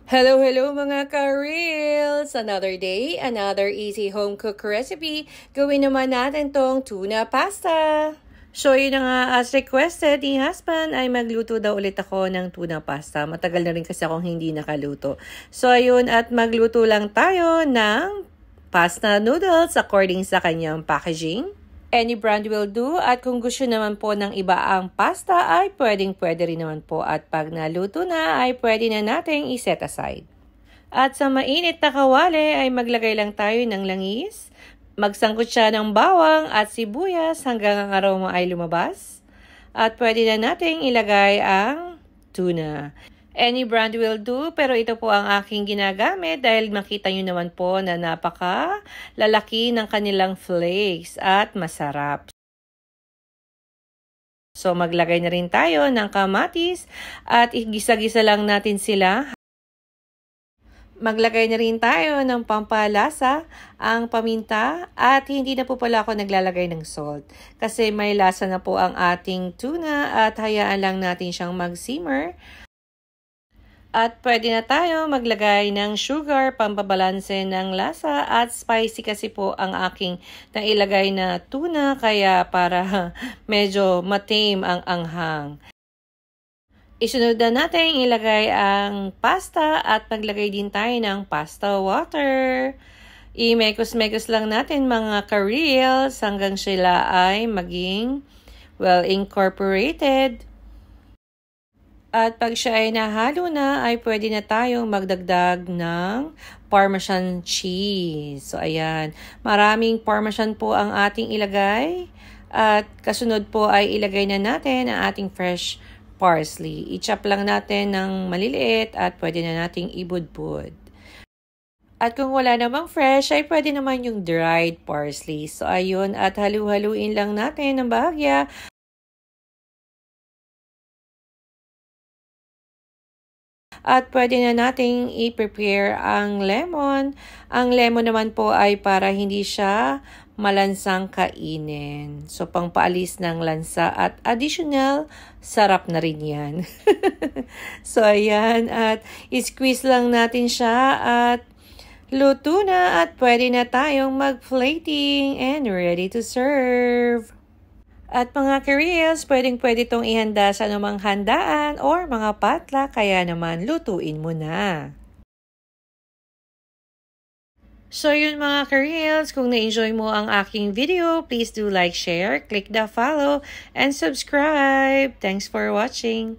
Hello, hello mga ka-reels! Another day, another easy home cook recipe. Gawin naman natin tong tuna pasta. So yun na nga, as requested ni husband ay magluto daw ulit ako ng tuna pasta. Matagal na rin kasi akong hindi nakaluto. So ayun, at magluto lang tayo ng pasta noodles according sa kanyang packaging. Any brand will do, at kung gusto naman po ng iba ang pasta ay pwede rin naman po, at pag naluto na ay pwede na nating iset aside. At sa mainit na kawali ay maglagay lang tayo ng langis. Magsangkot siya ng bawang at sibuyas hanggang ang aroma ay lumabas. At pwede na nating ilagay ang tuna. Any brand will do, pero ito po ang aking ginagamit dahil makita nyo naman po na napaka lalaki ng kanilang flakes at masarap. So maglagay na rin tayo ng kamatis at igisa-gisa lang natin sila. Maglagay na rin tayo ng pampalasa, ang paminta, at hindi na po pala ako naglalagay ng salt kasi may lasa na po ang ating tuna at hayaan lang natin siyang mag-simmer. At pwede na tayo maglagay ng sugar, pampabalanse ng lasa, at spicy kasi po ang aking nailagay na tuna, kaya para medyo matame ang anghang. Isunod na natin ilagay ang pasta at maglagay din tayo ng pasta water. I-mekos-mekos lang natin mga ka-reels hanggang sila ay maging well incorporated. At pag siya ay nahalo na, ay pwede na tayong magdagdag ng Parmesan cheese. So, ayan. Maraming Parmesan po ang ating ilagay. At kasunod po ay ilagay na natin ang ating fresh parsley. I-chop lang natin ng maliliit at pwede na nating ibudbud. At kung wala namang fresh, ay pwede naman yung dried parsley. So, ayun. At halu-haluin lang natin ng bahagya. At pwede na nating i-prepare ang lemon. Ang lemon naman po ay para hindi siya malansang kainin. So, pangpaalis ng lansa at additional, sarap na rin yan. So, ayan. At i-squeeze lang natin siya at luto na, at pwede na tayong mag-plating and ready to serve. At mga ka-reels, pwede itong ihanda sa anumang handaan or mga patla, kaya naman lutuin mo na. So yun mga ka-reels, kung na-enjoy mo ang aking video, please do like, share, click the follow, and subscribe. Thanks for watching.